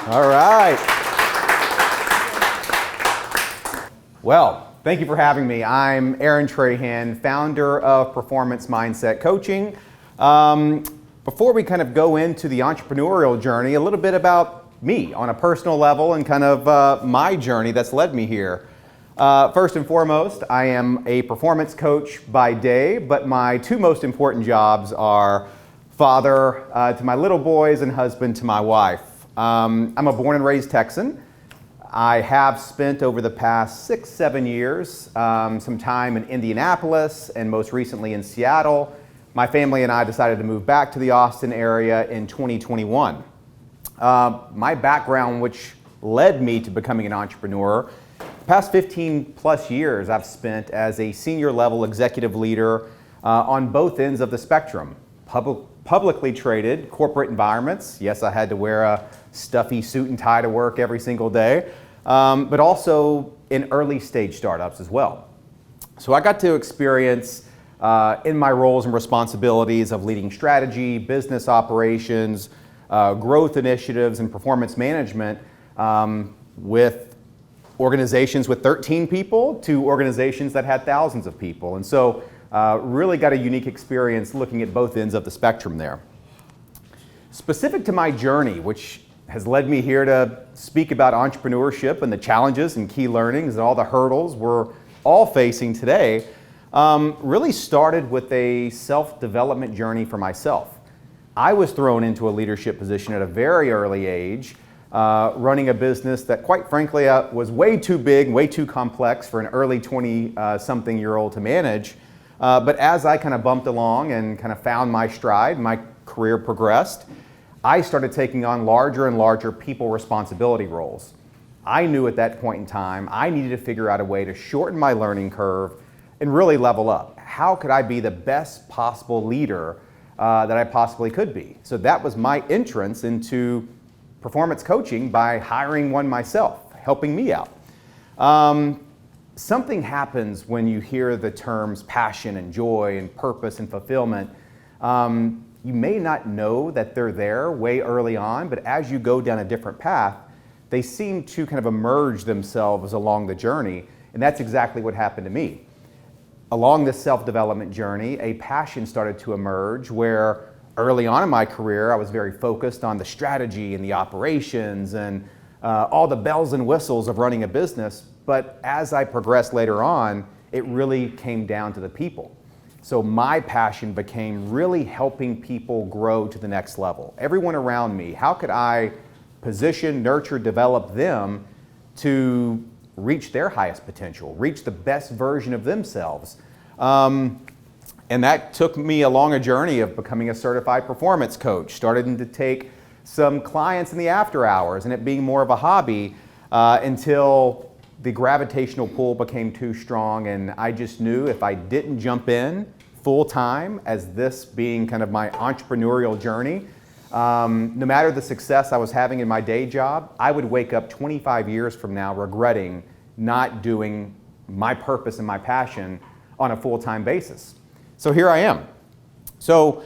All right. Well, thank you for having me. I'm Aaron Trahan, founder of Performance Mindset Coaching. Before we kind of go into the entrepreneurial journey, a little bit about me on a personal level and kind of my journey that's led me here. First and foremost, I am a performance coach by day, but my two most important jobs are father to my little boys and husband to my wife. I'm a born and raised Texan. I have spent over the past 6-7 years some time in Indianapolis and most recently in Seattle. My family and I decided to move back to the Austin area in 2021. My background, which led me to becoming an entrepreneur, the past 15 plus years I've spent as a senior level executive leader on both ends of the spectrum. Publicly traded corporate environments. Yes, I had to wear a stuffy suit and tie to work every single day, but also in early stage startups as well. So I got to experience in my roles and responsibilities of leading strategy, business operations, growth initiatives, and performance management with organizations with 13 people to organizations that had thousands of people. And so really got a unique experience looking at both ends of the spectrum there. Specific to my journey, which has led me here to speak about entrepreneurship and the challenges and key learnings and all the hurdles we're all facing today, really started with a self-development journey for myself. I was thrown into a leadership position at a very early age, running a business that quite frankly was way too big, way too complex for an early 20-something-year-old to manage. But as I kind of bumped along and kind of found my stride, my career progressed, I started taking on larger and larger people responsibility roles. I knew at that point in time I needed to figure out a way to shorten my learning curve and really level up. How could I be the best possible leader that I possibly could be? So that was my entrance into performance coaching by hiring one myself, helping me out. Something happens when you hear the terms passion and joy and purpose and fulfillment. You may not know that they're there way early on, but as you go down a different path, they seem to kind of emerge themselves along the journey, and that's exactly what happened to me. Along this self-development journey, a passion started to emerge where early on in my career, I was very focused on the strategy and the operations and all the bells and whistles of running a business. But as I progressed later on, it really came down to the people. So my passion became really helping people grow to the next level. Everyone around me, how could I position, nurture, develop them to reach their highest potential, reach the best version of themselves? And that took me along a journey of becoming a certified performance coach, starting to take some clients in the after hours and it being more of a hobby until the gravitational pull became too strong, and I just knew if I didn't jump in full time as this being kind of my entrepreneurial journey, no matter the success I was having in my day job, I would wake up 25 years from now regretting not doing my purpose and my passion on a full-time basis. So here I am. So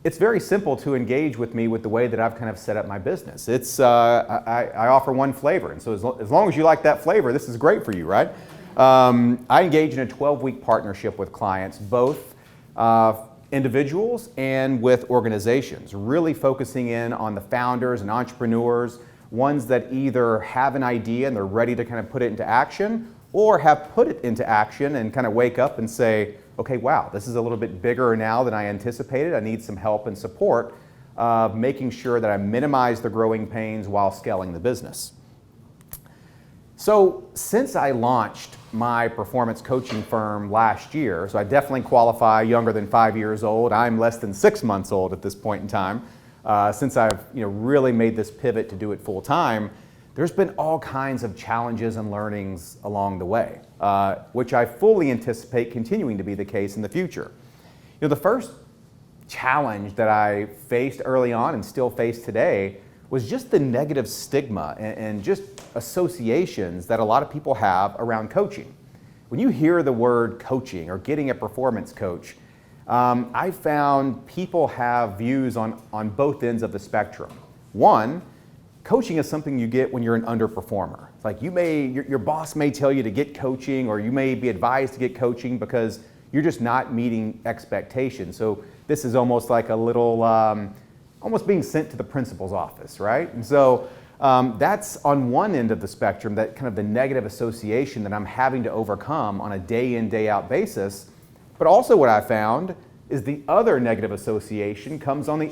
it's very simple to engage with me with the way that I've kind of set up my business. It's I offer one flavor, and so as long as you like that flavor, this is great for you, right? I engage in a 12-week partnership with clients, both individuals and with organizations, really focusing in on the founders and entrepreneurs, ones that either have an idea and they're ready to kind of put it into action, or have put it into action and kind of wake up and say, okay, wow, this is a little bit bigger now than I anticipated. I need some help and support of making sure that I minimize the growing pains while scaling the business. So since I launched my performance coaching firm last year, so I definitely qualify younger than 5 years old. I'm less than 6 months old at this point in time. Since I've really made this pivot to do it full time, there's been all kinds of challenges and learnings along the way, which I fully anticipate continuing to be the case in the future. The first challenge that I faced early on and still face today was just the negative stigma and just associations that a lot of people have around coaching. When you hear the word coaching or getting a performance coach, I found people have views on both ends of the spectrum. One, coaching is something you get when you're an underperformer. It's like your boss may tell you to get coaching, or you may be advised to get coaching because you're just not meeting expectations. So this is almost like a little, almost being sent to the principal's office, right? And so that's on one end of the spectrum, that kind of the negative association that I'm having to overcome on a day in, day out basis. But also what I found is the other negative association comes on the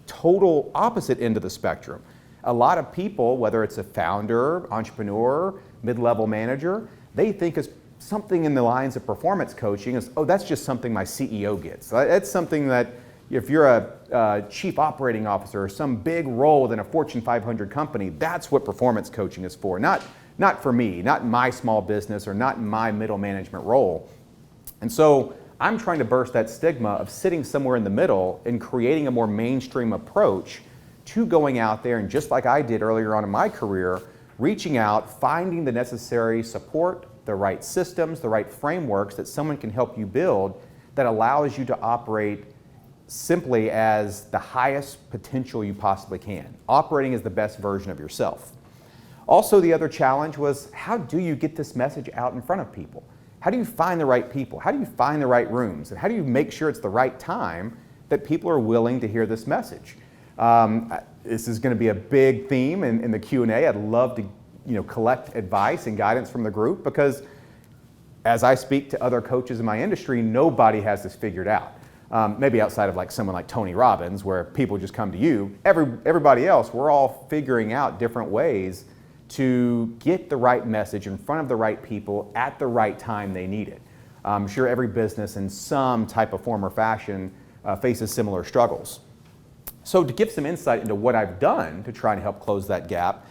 total opposite end of the spectrum. A lot of people, whether it's a founder, entrepreneur, mid-level manager, they think it's something in the lines of performance coaching is, oh, that's just something my CEO gets. That's something that if you're a chief operating officer or some big role within a Fortune 500 company, that's what performance coaching is for. Not for me, not my small business or not my middle management role. And so I'm trying to burst that stigma of sitting somewhere in the middle and creating a more mainstream approach to going out there and, just like I did earlier on in my career, reaching out, finding the necessary support, the right systems, the right frameworks that someone can help you build that allows you to operate simply as the highest potential you possibly can, operating as the best version of yourself. Also, the other challenge was, how do you get this message out in front of people? How do you find the right people? How do you find the right rooms? And how do you make sure it's the right time that people are willing to hear this message? This is going to be a big theme in the Q&A. I'd love to collect advice and guidance from the group, because as I speak to other coaches in my industry, nobody has this figured out. Maybe outside of like someone like Tony Robbins, where people just come to you. Everybody else, we're all figuring out different ways to get the right message in front of the right people at the right time they need it. I'm sure every business in some type of form or fashion faces similar struggles. So to give some insight into what I've done to try and help close that gap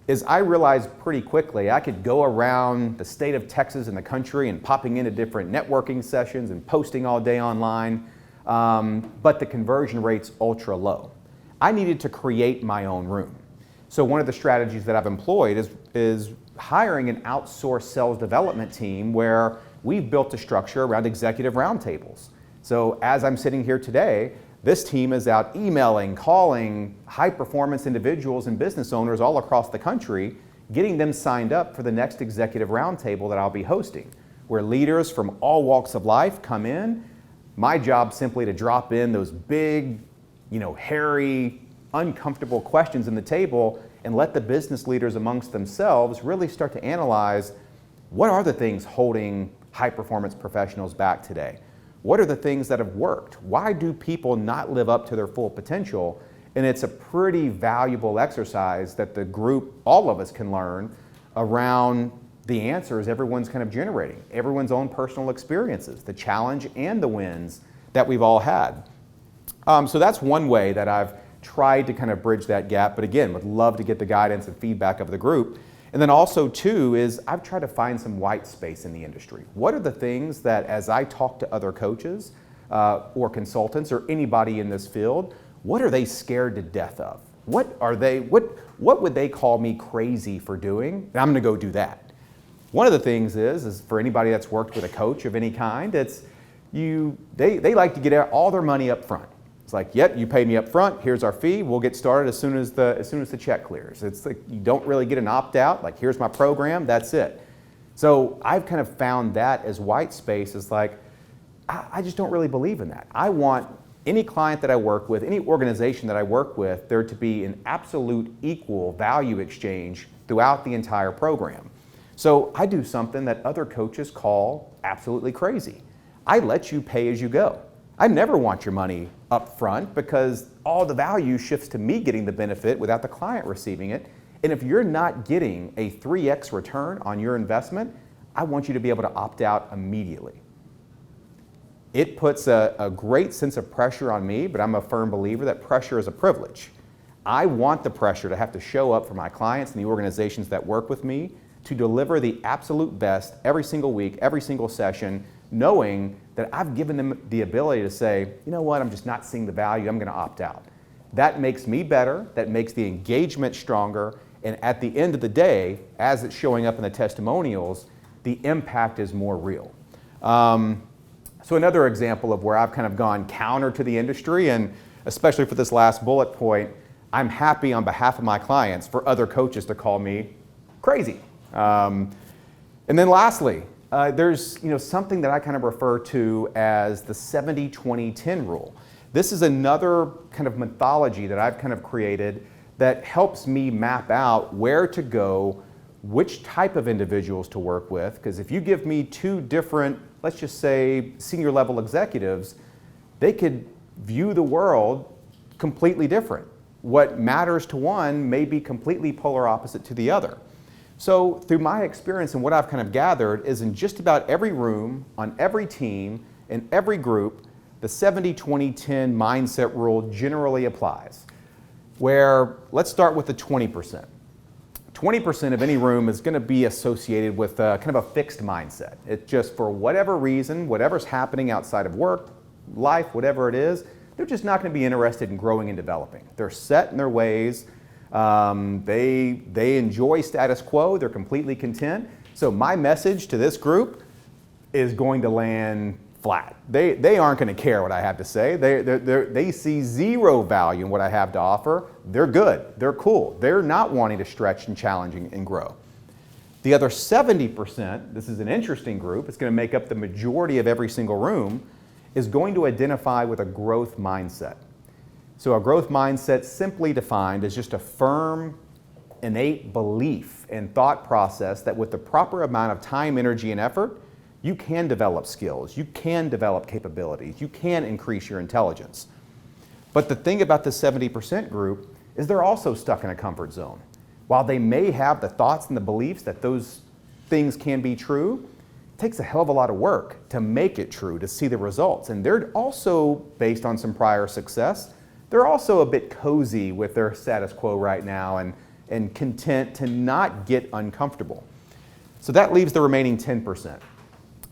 is, I realized pretty quickly I could go around the state of Texas and the country and popping into different networking sessions and posting all day online, but the conversion rate's ultra low. I needed to create my own room. So one of the strategies that I've employed is hiring an outsourced sales development team, where we've built a structure around executive roundtables. So as I'm sitting here today, this team is out emailing, calling high-performance individuals and business owners all across the country, getting them signed up for the next executive roundtable that I'll be hosting, where leaders from all walks of life come in. My job simply to drop in those big, hairy, uncomfortable questions in the table and let the business leaders amongst themselves really start to analyze, what are the things holding high-performance professionals back today? What are the things that have worked? Why do people not live up to their full potential? And it's a pretty valuable exercise that the group, all of us, can learn around the answers everyone's kind of generating, everyone's own personal experiences, the challenge and the wins that we've all had. So that's one way that I've tried to kind of bridge that gap, but again, would love to get the guidance and feedback of the group. And then also too is, I've tried to find some white space in the industry. What are the things that, as I talk to other coaches or consultants or anybody in this field, what are they scared to death of? What would they call me crazy for doing? And I'm gonna go do that. One of the things is for anybody that's worked with a coach of any kind, they like to get all their money up front. It's like, yep, you pay me up front, here's our fee, we'll get started as soon as the check clears. It's like, you don't really get an opt-out, like, here's my program, that's it. So I've kind of found that as white space, is like, I just don't really believe in that. I want any client that I work with, any organization that I work with, there to be an absolute equal value exchange throughout the entire program. So I do something that other coaches call absolutely crazy. I let you pay as you go. I never want your money up front, because all the value shifts to me getting the benefit without the client receiving it. And if you're not getting a 3x return on your investment, I want you to be able to opt out immediately. It puts a great sense of pressure on me, but I'm a firm believer that pressure is a privilege. I want the pressure to have to show up for my clients and the organizations that work with me to deliver the absolute best every single week, every single session, knowing that I've given them the ability to say, you know what, I'm just not seeing the value, I'm going to opt out. That makes me better, that makes the engagement stronger, and at the end of the day, as it's showing up in the testimonials, the impact is more real. So another example of where I've kind of gone counter to the industry, and especially for this last bullet point, I'm happy on behalf of my clients for other coaches to call me crazy. And then lastly, there's something that I kind of refer to as the 70-20-10 rule. This is another kind of mythology that I've kind of created that helps me map out where to go, which type of individuals to work with, because if you give me two different, let's just say, senior level executives, they could view the world completely different. What matters to one may be completely polar opposite to the other. So through my experience and what I've kind of gathered is in just about every room, on every team, in every group, the 70-20-10 mindset rule generally applies. Where, let's start with the 20%. 20% of any room is going to be associated with kind of a fixed mindset. It's just for whatever reason, whatever's happening outside of work, life, whatever it is, they're just not going to be interested in growing and developing. They're set in their ways. They enjoy status quo. They're completely content. So my message to this group is going to land flat. They aren't going to care what I have to say. They see zero value in what I have to offer. They're good. They're cool. They're not wanting to stretch and challenge and grow. The other 70%, this is an interesting group, it's going to make up the majority of every single room, is going to identify with a growth mindset. So a growth mindset, simply defined, is just a firm, innate belief and thought process that with the proper amount of time, energy, and effort, you can develop skills, you can develop capabilities, you can increase your intelligence. But the thing about the 70% group is they're also stuck in a comfort zone. While they may have the thoughts and the beliefs that those things can be true, it takes a hell of a lot of work to make it true, to see the results. And they're also, based on some prior success, they're also a bit cozy with their status quo right now and content to not get uncomfortable. So that leaves the remaining 10%.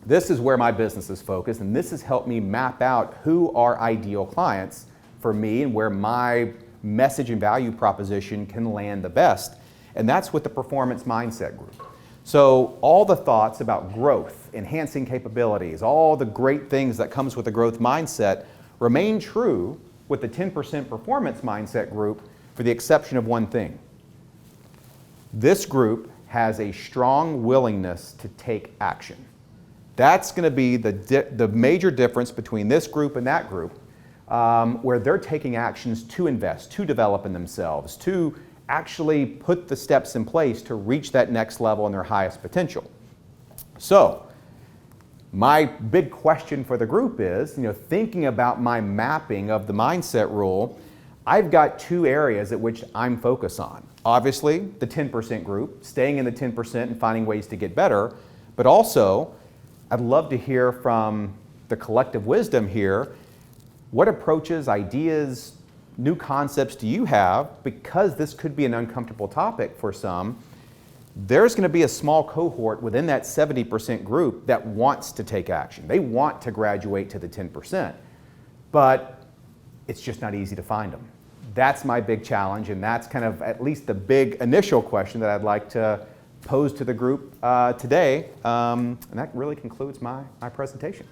This is where my business is focused, and this has helped me map out who are ideal clients for me and where my message and value proposition can land the best. And that's with the performance mindset group. So all the thoughts about growth, enhancing capabilities, all the great things that comes with a growth mindset remain true with the 10% performance mindset group, for the exception of one thing. This group has a strong willingness to take action. That's going to be the major difference between this group and that group, where they're taking actions to invest, to develop in themselves, to actually put the steps in place to reach that next level and their highest potential. So my big question for the group is, thinking about my mapping of the mindset rule, I've got two areas at which I'm focused on. Obviously, the 10% group, staying in the 10% and finding ways to get better, but also I'd love to hear from the collective wisdom here. What approaches, ideas, new concepts do you have? Because this could be an uncomfortable topic for some, there's going to be a small cohort within that 70% group that wants to take action. They want to graduate to the 10%, but it's just not easy to find them. That's my big challenge, and that's kind of at least the big initial question that I'd like to pose to the group today, and that really concludes my presentation.